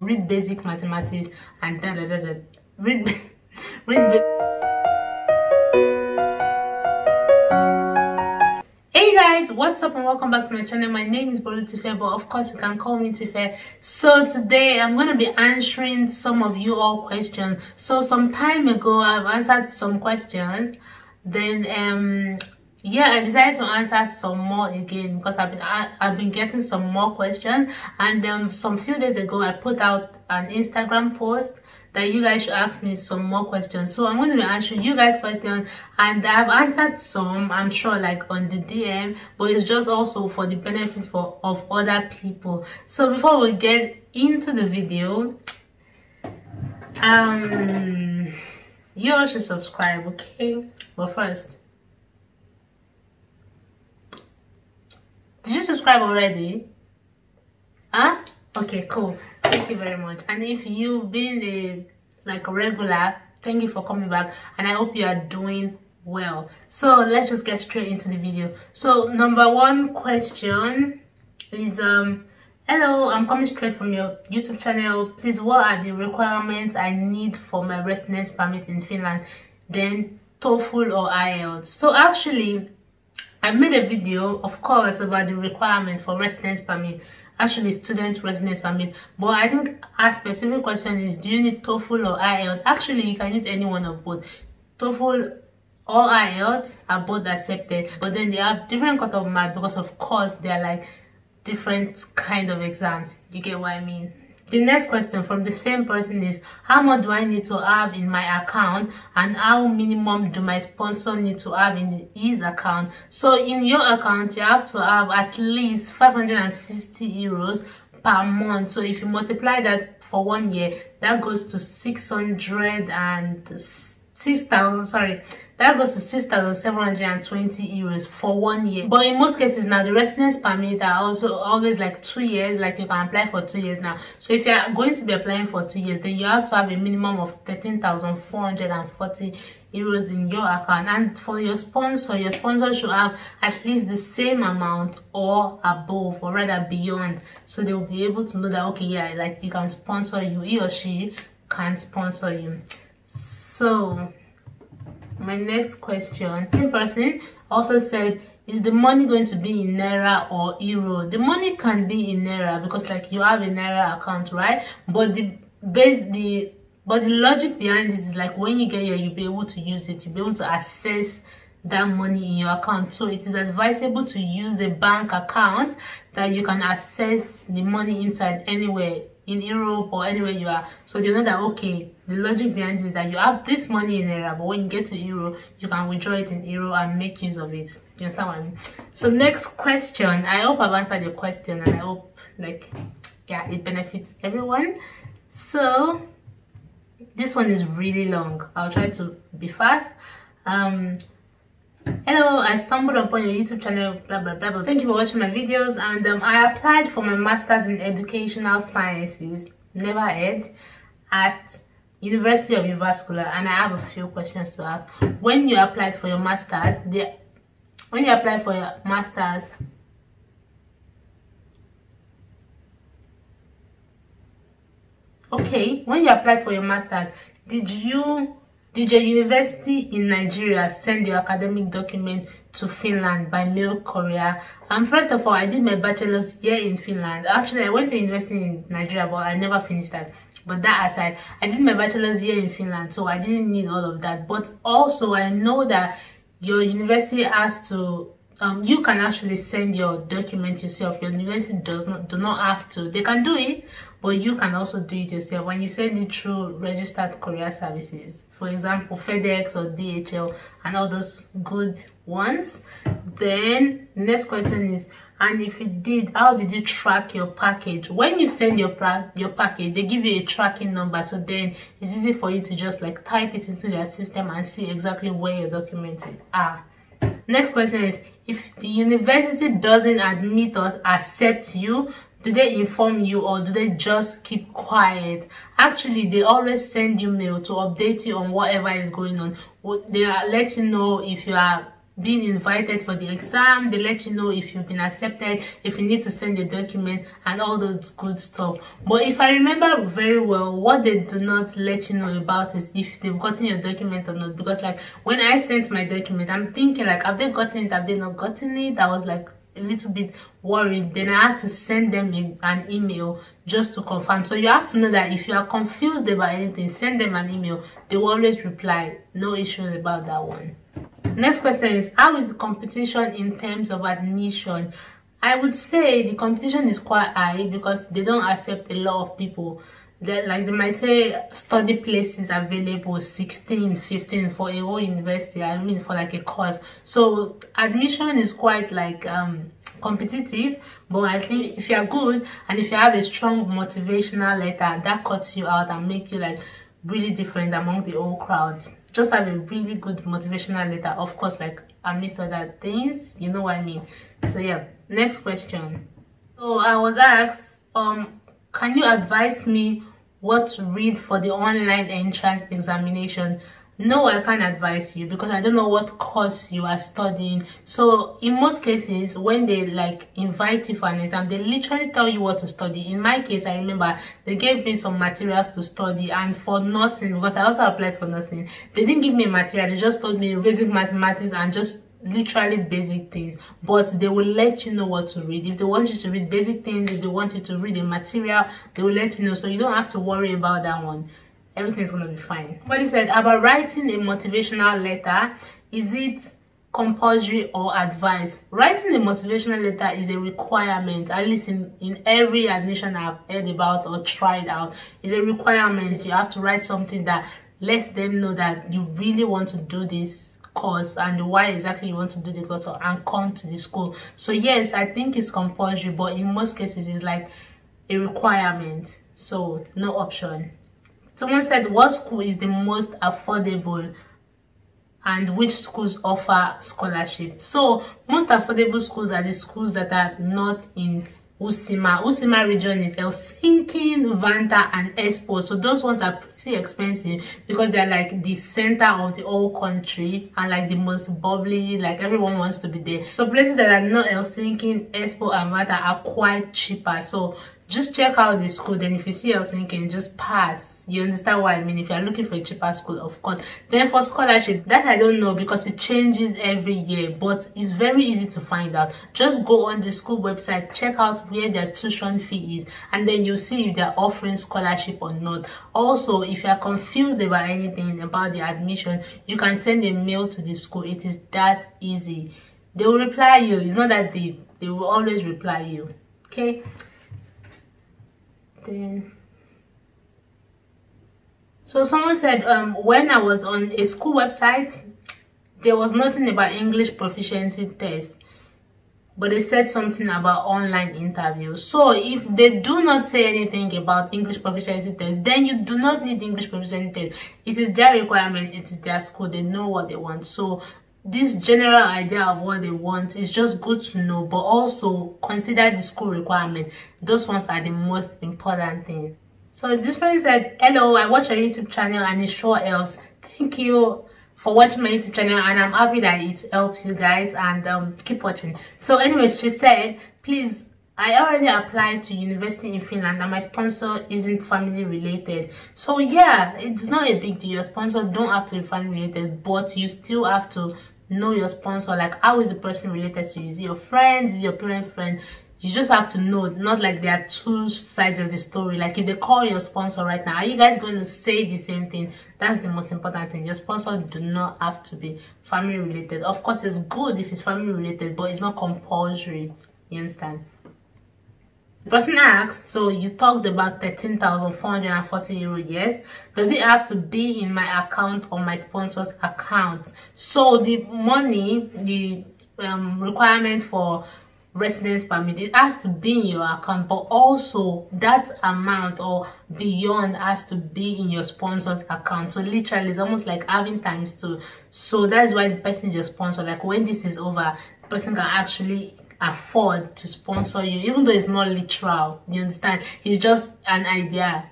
read basic mathematics and read read. Hey guys, what's up and welcome back to my channel. My name is Bolu Tife, but of course you can call me Tife. So today I'm going to be answering some of you all questions. So some time ago I've answered some questions, then yeah, I decided to answer some more again because I've been getting some more questions. And some few days ago I put out an Instagram post that you guys should ask me some more questions. So I'm going to be answering you guys questions, and I've answered some, I'm sure, like on the DM, but it's just also for the benefit of other people. So before we get into the video, you all should subscribe, okay? But first, did you subscribe already? Huh? Okay, cool. Thank you very much. And if you've been a regular, thank you for coming back, and I hope you are doing well. So let's just get straight into the video. So number one question is hello, I'm coming straight from your YouTube channel. Please, what are the requirements I need for my residence permit in Finland? Then TOEFL or IELTS? So actually I made a video, of course, about the requirement for residence permit, actually student residence permit, but I think a specific question is, do you need TOEFL or IELTS? Actually, you can use any one of both. TOEFL or IELTS are both accepted, but then they have different cut of mark because of course they are like different kind of exams. You get what I mean? The next question from the same person is, how much do I need to have in my account, and how minimum do my sponsor need to have in his account? So in your account, you have to have at least 560 euros per month. So if you multiply that for 1 year, that goes to 6,720 euros for 1 year. But in most cases now, the residence permit are also always like 2 years, like you can apply for 2 years now. So if you are going to be applying for 2 years, then you have to have a minimum of 13,440 euros in your account. And for your sponsor should have at least the same amount or above, or rather beyond, so they will be able to know that, okay, yeah, like you can sponsor you, he or she can sponsor you. So my next question, the person also said, is the money going to be in Naira or Euro? The money can be in Naira because like you have a Naira account, right? But the logic behind this is like when you get here, you'll be able to use it, you'll be able to access that money in your account. So it is advisable to use a bank account that you can access the money inside anywhere in Europe or anywhere you are. So you know that, okay, the logic behind it is that you have this money in Naira, but when you get to Euro, you can withdraw it in Euro and make use of it. You understand what I mean? So next question, I hope I've answered your question, and I hope, like, yeah, it benefits everyone. So this one is really long. I'll try to be fast. Hello, I stumbled upon your YouTube channel, blah blah blah blah. Thank you for watching my videos, and I applied for my master's in educational sciences, never heard, at University of Uvascular, and I have a few questions to ask. When you applied for your master's, did your university in Nigeria send your academic document to Finland by mail courier? First of all, I did my bachelor's here in Finland. Actually, I went to university in Nigeria, but I never finished that. But that aside, I did my bachelor's here in Finland, so I didn't need all of that. But also, I know that your university has to, you can actually send your document yourself. Your university do not have to. They can do it, but you can also do it yourself when you send it through registered courier services, for example FedEx or DHL and all those good ones. Then the next question is, and if you did, how did you track your package? When you send your package, they give you a tracking number, so then it's easy for you to just like type it into their system and see exactly where your documents are. Next question is, if the university doesn't admit or accept you, do they inform you or do they just keep quiet? Actually, they always send you mail to update you on whatever is going on. They let you know if you are being invited for the exam. They let you know if you've been accepted, if you need to send a document, and all those good stuff. But if I remember very well, what they do not let you know about is if they've gotten your document or not. Because like when I sent my document, I'm thinking like, have they gotten it, have they not gotten it? I was like a little bit worried. Then I had to send them an email just to confirm. So you have to know that if you are confused about anything, send them an email. They will always reply. No issues about that one. Next question is, how is the competition in terms of admission? I would say the competition is quite high because they don't accept a lot of people. They might say study places available 16, 15 for a whole university, I mean for like a course. So admission is quite like competitive, but I think if you're good and if you have a strong motivational letter, that cuts you out and make you like really different among the whole crowd. Just have a really good motivational letter, of course, like amidst other things, you know what I mean. So yeah, next question. So I was asked, can you advise me what to read for the online entrance examination? No, I can't advise you because I don't know what course you are studying. So in most cases, when they like invite you for an exam, they literally tell you what to study. In my case, I remember they gave me some materials to study, and for nursing, because I also applied for nursing, they didn't give me a material. They just told me basic mathematics and just literally basic things, but they will let you know what to read. If they want you to read basic things, if they want you to read a material, they will let you know, so you don't have to worry about that one. Everything's gonna be fine. What he said about writing a motivational letter, is it compulsory or advice? Writing a motivational letter is a requirement, at least in every admission I've heard about or tried out. It's a requirement. You have to write something that lets them know that you really want to do this course and why exactly you want to do the course and come to the school. So yes, I think it's compulsory, but in most cases it's like a requirement, so no option. Someone said, what school is the most affordable and which schools offer scholarship? So most affordable schools are the schools that are not in Usima. Usima region is Helsinki, Vantaa, and Espoo. So those ones are pretty expensive because they're like the center of the whole country and like the most bubbly, like everyone wants to be there. So places that are not Helsinki, Espoo, and Vantaa are quite cheaper. So just check out the school. Then if you see Helsinki, just pass. You understand what I mean? If you're looking for a cheaper school, of course. Then for scholarship, that I don't know because it changes every year, but it's very easy to find out. Just go on the school website, check out where their tuition fee is, and then you'll see if they're offering scholarship or not. Also, if you're confused about anything about the admission, you can send a mail to the school. It is that easy. They will reply you. It's not that deep. They will always reply you. Okay? Then so someone said when I was on a school website, there was nothing about English proficiency test, but they said something about online interview. So if they do not say anything about English proficiency test, then you do not need English proficiency test. It is their requirement, it is their school, they know what they want. So this general idea of what they want is just good to know, but also consider the school requirement. Those ones are the most important things. So this person said, hello, I watch your YouTube channel and it sure helps. Thank you for watching my YouTube channel, and I'm happy that it helps you guys, and keep watching. So anyways, she said, please, I already applied to university in Finland and my sponsor isn't family related. So yeah, it's not a big deal. Your sponsor don't have to be family related, but you still have to know your sponsor. Like, how is the person related to you? Is it your friend? Is it your parent friend? You just have to know, not like there are two sides of the story. Like if they call your sponsor right now, are you guys going to say the same thing? That's the most important thing. Your sponsor do not have to be family related. Of course, it's good if it's family related, but it's not compulsory. You understand? The person asked, so you talked about 13,440 euro, yes? Does it have to be in my account or my sponsor's account? So the money, the requirement for residence permit, it has to be in your account, but also that amount or beyond has to be in your sponsor's account. So literally it's almost like having times two. So that's why the person is your sponsor. Like when this is over, the person can actually afford to sponsor you, even though it's not literal. You understand? It's just an idea.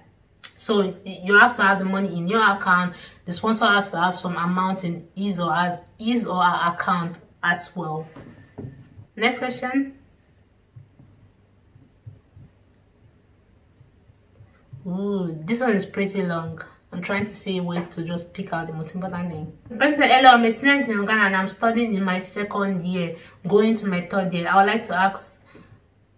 So you have to have the money in your account. The sponsor has to have some amount in his or her account as well. Next question. Ooh, this one is pretty long. I'm trying to see ways to just pick out the most important thing. The person said, hello, I'm a student in Uganda and I'm studying in my second year, going to my third year. I would like to ask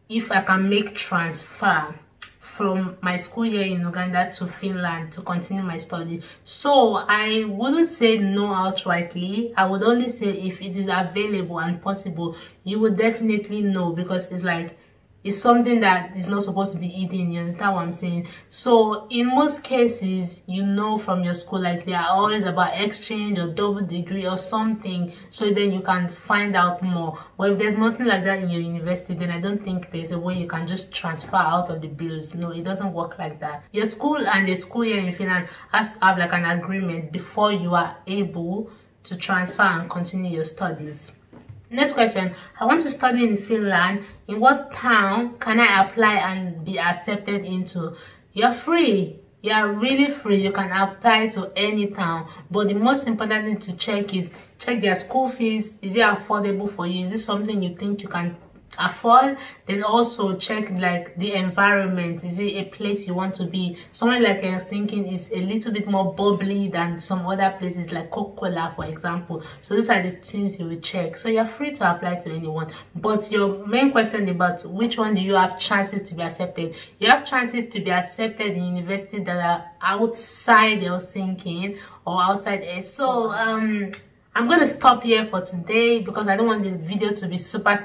if I can make transfer from my school year in Uganda to Finland to continue my study. So I wouldn't say no outrightly. I would only say if it is available and possible, you would definitely know, because it's like, it's something that is not supposed to be eaten. You understand what I'm saying? So in most cases, you know from your school, like they are always about exchange or double degree or something, so then you can find out more. But if there's nothing like that in your university, then I don't think there's a way you can just transfer out of the blues. No, it doesn't work like that. Your school and the school year in Finland has to have like an agreement before you are able to transfer and continue your studies. Next question. I want to study in Finland. In what town can I apply and be accepted into? You're free. You're really free. You can apply to any town. But the most important thing to check is check their school fees. Is it affordable for you? Is it something you think you can afford? Then also check like the environment. Is it a place you want to be? Somewhere like Helsinki is a little bit more bubbly than some other places like Kokkola, for example. So those are the things you will check. So you're free to apply to anyone, but your main question about which one do you have chances to be accepted? You have chances to be accepted in universities that are outside Helsinki or outside. So I'm going to stop here for today because I don't want the video to be super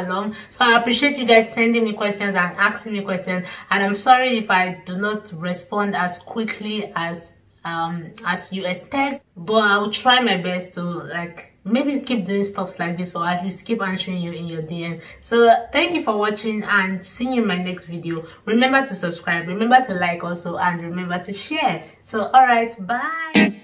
long. So I appreciate you guys sending me questions and asking me questions, and I'm sorry if I do not respond as quickly as you expect, but I'll try my best to like maybe keep doing stuff like this, or at least keep answering you in your DM. So thank you for watching, and see you in my next video. Remember to subscribe, remember to like also, and remember to share. So all right, bye.